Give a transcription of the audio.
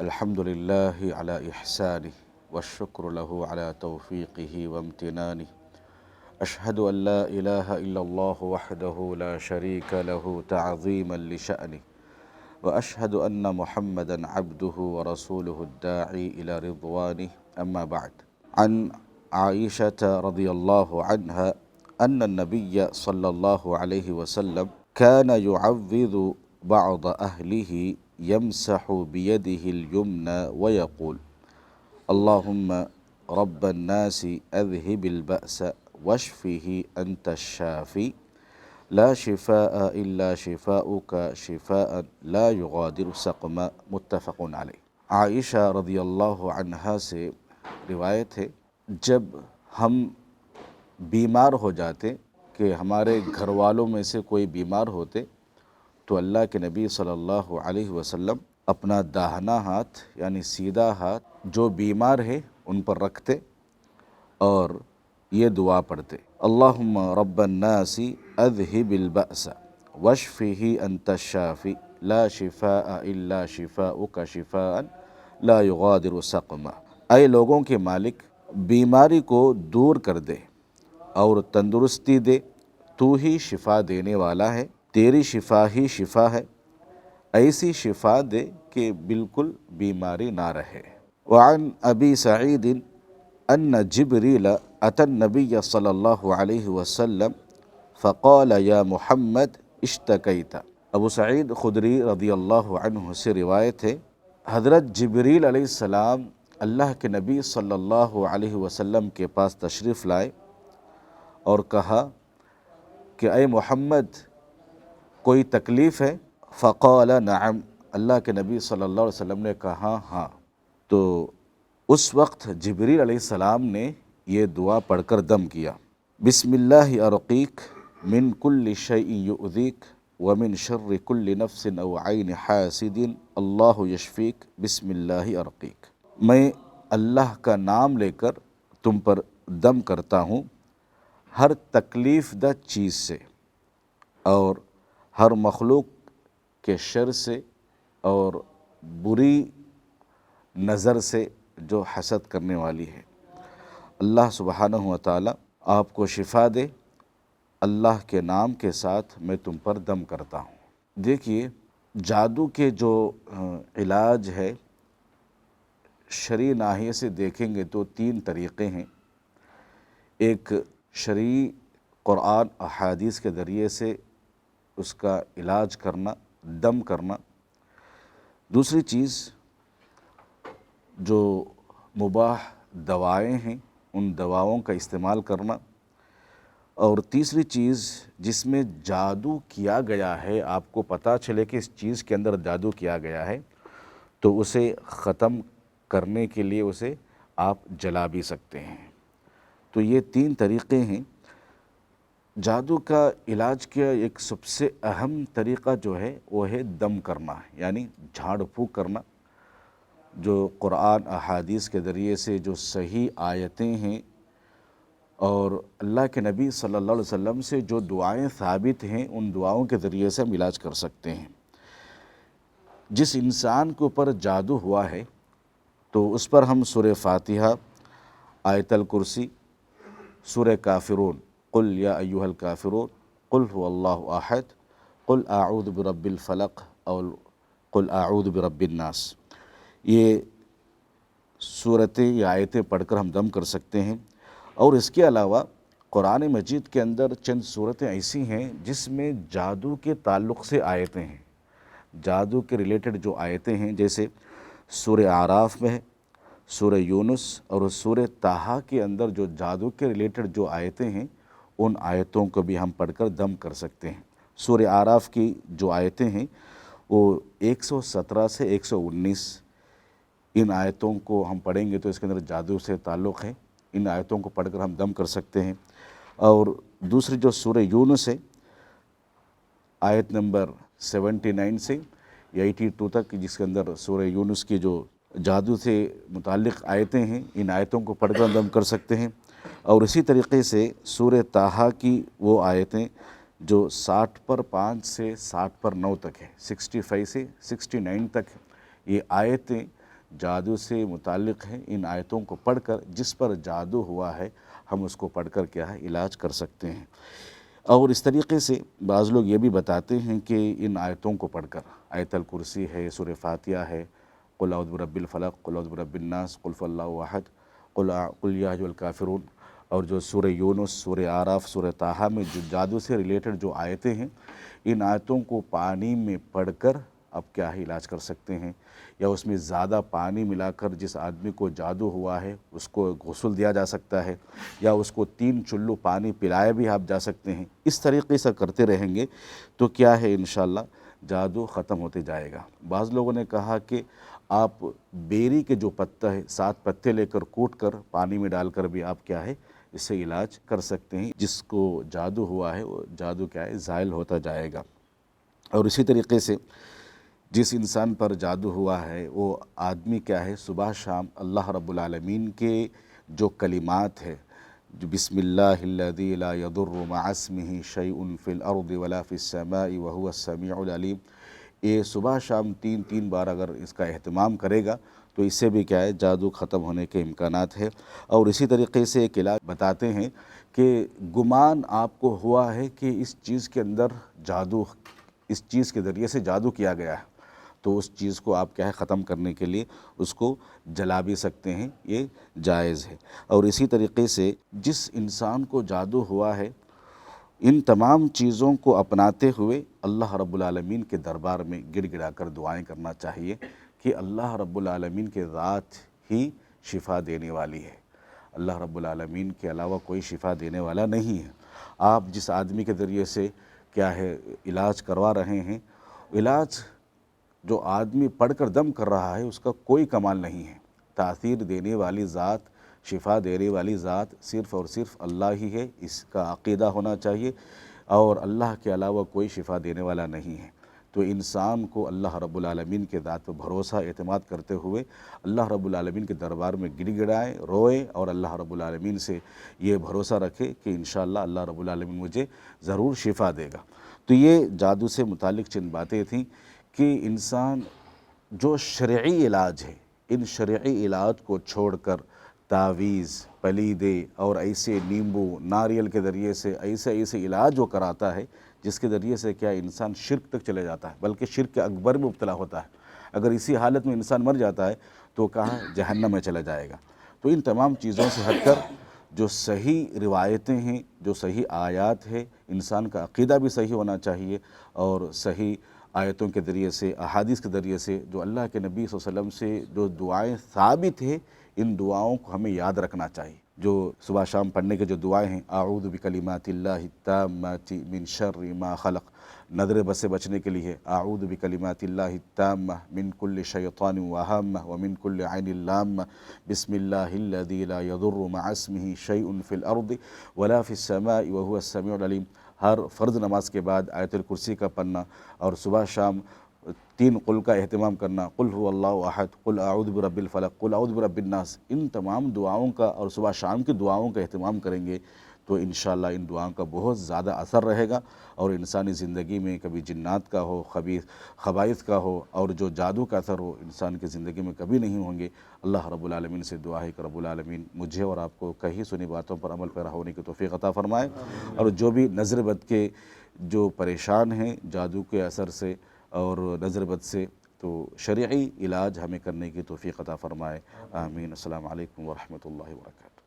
الحمد لله على إحسانه والشكر له على توفيقه وامتنانه أشهد أن لا إله إلا الله وحده لا شريك له تعظيما لشأنه وأشهد أن محمدا عبده ورسوله الداعي إلى رضوانه أما بعد. عن عائشة رضي الله عنها أن النبي صلى الله عليه وسلم كان يعوذ بعض أهله يمسح بيده اليمنى ويقول اللهم رب الناس أذهب البأس واشفه أنت الشافي لا شفاء إلا شفاؤك شفاء لا يغادر سقما متفق علیہ. عائشہ رضی اللہ عنہا سے روایت ہے، جب ہم بیمار ہو جاتے کہ ہمارے گھر والوں میں سے کوئی بیمار ہوتے تو اللہ کے نبی صلی اللہ علیہ وسلم اپنا داہنا ہاتھ یعنی سیدھا ہاتھ جو بیمار ہے ان پر رکھتے اور یہ دعا پڑھتے، اللہم رب الناس اذہب البأس واشفہ انت الشافی لا شفاء الا شفاؤک شفاء لا یغادر سقما. اے لوگوں کے مالک، بیماری کو دور کر دے اور تندرستی دے، تو ہی شفا دینے والا ہے، تیری شفا ہی شفا ہے، ایسی شفا دے کہ بالکل بیماری نہ رہے. وعن ابی سعید ان جبریل اتى النبی صلی اللہ علیہ وسلم فقال یا محمد اشتکیت. ابو سعید خدری رضی اللہ عنہ سے روایت ہے، حضرت جبریل علیہ السلام اللہ کے نبی صلی اللہ علیہ وسلم کے پاس تشریف لائے اور کہا کہ اے محمد کوئی تکلیف ہے؟ فقال نعم. اللہ کے نبی صلی اللہ علیہ وسلم نے کہا ہاں. تو اس وقت جبریل علیہ السلام نے یہ دعا پڑھ کر دم کیا، بسم اللہ ارقیک من کل شیء یؤذیک ومن شر کل نفس او عین حاسد اللہ یشفیک بسم اللہ ارقیک. میں اللہ کا نام لے کر تم پر دم کرتا ہوں ہر تکلیف دہ چیز سے اور ہر مخلوق کے شر سے اور بری نظر سے جو حسد کرنے والی ہے. اللہ سبحانہ و تعالی آپ کو شفا دے، اللہ کے نام کے ساتھ میں تم پر دم کرتا ہوں. دیکھیے، جادو کے جو علاج ہے شرعی ناحیے سے دیکھیں گے تو 3 طریقے ہیں. ایک شرعی قرآن احادیث کے ذریعے سے اس کا علاج کرنا، دم کرنا. دوسری چیز جو مباح دوائیں ہیں ان دواؤں کا استعمال کرنا. اور تیسری چیز جس میں جادو کیا گیا ہے، آپ کو پتہ چلے کہ اس چیز کے اندر جادو کیا گیا ہے تو اسے ختم کرنے کے لیے اسے آپ جلا بھی سکتے ہیں. تو یہ 3 طریقے ہیں. جادو کا علاج کا ایک سب سے اہم طریقہ جو ہے وہ ہے دم کرنا، یعنی جھاڑ پھونک کرنا. جو قرآن احادیث کے ذریعے سے جو صحیح آیتیں ہیں اور اللہ کے نبی صلی اللہ علیہ وسلم سے جو دعائیں ثابت ہیں ان دعاؤں کے ذریعے سے ہم علاج کر سکتے ہیں. جس انسان کے اوپر جادو ہوا ہے تو اس پر ہم سورہ فاتحہ، آیت الکرسی، سورہ کافرون، قل یا ایھا الکافرون، قل هو اللہ احد، قل اعوذ برب الفلق اور قل اعوذ برب الناس، یہ صورتیں یا آیتیں پڑھ کر ہم دم کر سکتے ہیں. اور اس کے علاوہ قرآن مجید کے اندر چند صورتیں ایسی ہیں جس میں جادو کے تعلق سے آیتیں ہیں، جادو کے ریلیٹڈ جو آیتیں ہیں، جیسے سورہ اعراف میں ہے، سورہ یونس اور سورہ طٰہٰ کے اندر جو جادو کے ریلیٹڈ جو آیتیں ہیں ان آیتوں کو بھی ہم پڑھ کر دم کر سکتے ہیں. سورہ اعراف کی جو آیتیں ہیں وہ 117 سے 119، ان آیتوں کو ہم پڑھیں گے تو اس کے اندر جادو سے تعلق ہے. ان آیتوں کو پڑھ کر ہم دم کر سکتے ہیں. اور دوسری جو سورہ یونس ہے، آیت نمبر 79 سے 82 تک، جس کے اندر سورہ یونس کی جو جادو سے متعلق آیتیں ہیں، ان آیتوں کو پڑھ کر ہم دم کر سکتے ہیں. اور اسی طریقے سے سورہ طٰہٰ کی وہ آیتیں جو 60/5 سے 60/9 تک ہے، 65 سے 69 تک، یہ آیتیں جادو سے متعلق ہیں، ان آیتوں کو پڑھ کر جس پر جادو ہوا ہے ہم اس کو پڑھ کر کیا ہے علاج کر سکتے ہیں۔ اور اس طریقے سے بعض لوگ یہ بھی بتاتے ہیں کہ ان آیتوں کو پڑھ کر، آیت الکرسی ہے، سورہ فاتحہ ہے، قل اعوذ برب الفلق، قل اعوذ برب الناس، قل هو اللہ احد، قل یا ایھا الکافرون، اور جو سورہ یونس، سورہ اعراف، سورہ طٰہٰ میں جو جادو سے ریلیٹڈ جو آیتیں ہیں، ان آیتوں کو پانی میں پڑھ کر اب کیا ہے علاج کر سکتے ہیں، یا اس میں زیادہ پانی ملا کر جس آدمی کو جادو ہوا ہے اس کو غسل دیا جا سکتا ہے، یا اس کو 3 چلو پانی پلائے بھی آپ جا سکتے ہیں۔ اس طریقے سے کرتے رہیں گے تو کیا ہے انشاءاللہ جادو ختم ہوتے جائے گا۔ بعض لوگوں نے کہا کہ آپ بیری کے جو پتہ ہے 7 پتے لے کر کوٹ کر پانی میں ڈال کر بھی آپ کیا ہے اس سے علاج کر سکتے ہیں، جس کو جادو ہوا ہے وہ جادو کیا ہے زائل ہوتا جائے گا۔ اور اسی طریقے سے جس انسان پر جادو ہوا ہے وہ آدمی کیا ہے صبح شام اللہ رب العالمین کے جو کلمات ہے، جو بسم اللہ الذی لا یضر مع اسمہ شیء فی الارض ولا فی السماء وہو السمیع العلیم، یہ صبح شام 3 بار اگر اس کا اہتمام کرے گا تو اس سے بھی کیا ہے جادو ختم ہونے کے امکانات ہے۔ اور اسی طریقے سے ایک علاج بتاتے ہیں کہ گمان آپ کو ہوا ہے کہ اس چیز کے اندر جادو، اس چیز کے ذریعے سے جادو کیا گیا ہے، تو اس چیز کو آپ کیا ہے ختم کرنے کے لیے اس کو جلا بھی سکتے ہیں، یہ جائز ہے۔ اور اسی طریقے سے جس انسان کو جادو ہوا ہے ان تمام چیزوں کو اپناتے ہوئے اللہ رب العالمین کے دربار میں گڑ گڑا کر دعائیں کرنا چاہیے کہ اللہ رب العالمین کے ذات ہی شفا دینے والی ہے، اللہ رب العالمین کے علاوہ کوئی شفا دینے والا نہیں ہے۔ آپ جس آدمی کے ذریعے سے کیا ہے علاج کروا رہے ہیں، علاج جو آدمی پڑھ کر دم کر رہا ہے اس کا کوئی کمال نہیں ہے، تاثیر دینے والی ذات، شفا دینے والی ذات صرف اور صرف اللہ ہی ہے، اس کا عقیدہ ہونا چاہیے، اور اللہ کے علاوہ کوئی شفا دینے والا نہیں ہے۔ تو انسان کو اللہ رب العالمین کے ذات پر بھروسہ اعتماد کرتے ہوئے اللہ رب العالمین کے دربار میں گڑ گڑائے، روئے، اور اللہ رب العالمین سے یہ بھروسہ رکھے کہ انشاءاللہ اللہ رب العالمین مجھے ضرور شفا دے گا۔ تو یہ جادو سے متعلق چند باتیں تھیں کہ انسان جو شرعی علاج ہے، ان شرعی علاج کو چھوڑ کر تعویذ، پلیدے اور ایسے نیمبو ناریل کے ذریعے سے ایسے علاج وہ کراتا ہے جس کے ذریعے سے کیا انسان شرک تک چلے جاتا ہے، بلکہ شرک اکبر میں مبتلا ہوتا ہے۔ اگر اسی حالت میں انسان مر جاتا ہے تو کہاں جہنم میں چلا جائے گا۔ تو ان تمام چیزوں سے ہٹ کر جو صحیح روایتیں ہیں، جو صحیح آیات ہے، انسان کا عقیدہ بھی صحیح ہونا چاہیے، اور صحیح آیتوں کے ذریعے سے، احادیث کے ذریعے سے جو اللہ کے نبی صلی اللہ علیہ وسلم سے جو دعائیں ثابت ہیں، ان دعاؤں کو ہمیں یاد رکھنا چاہیے۔ جو صبح شام پڑھنے کے جو دعائیں ہیں، اعوذ بکلمات اللہ التامات من شر ما خلق، نظر بد سے بچنے کے لیے اعوذ بکلمات اللہ التامہ من کل شیطان وہامہ ومن کل عین لامہ، بسم اللہ الذی لا یضر مع اسمہ شیء فی الارض ولا فی السماء وہو السمیع العلیم۔ ہر فرض نماز کے بعد آیت الکرسی کا پڑھنا، اور صبح شام 3 قل کا اہتمام کرنا، قل هو اللہ احد، قل اعوذ برب الفلق، قل اعوذ برب الناس، ان تمام دعاؤں کا اور صبح شام کی دعاؤں کا اہتمام کریں گے تو انشاءاللہ ان دعاؤں کا بہت زیادہ اثر رہے گا، اور انسانی زندگی میں کبھی جنات کا ہو، خبائث کا ہو، اور جو جادو کا اثر ہو انسان کی زندگی میں کبھی نہیں ہوں گے۔ اللہ رب العالمین سے دعا ہے کہ رب العالمین مجھے اور آپ کو کہی سنی باتوں پر عمل پیرا ہونے کی توفیق عطا فرمائے، اور جو بھی نظر بد کے جو پریشان ہیں جادو کے اثر سے اور نظر بد سے، تو شرعی علاج ہمیں کرنے کی توفیق عطا فرمائے، آمین۔ السلام علیکم ورحمۃ اللہ وبرکاتہ۔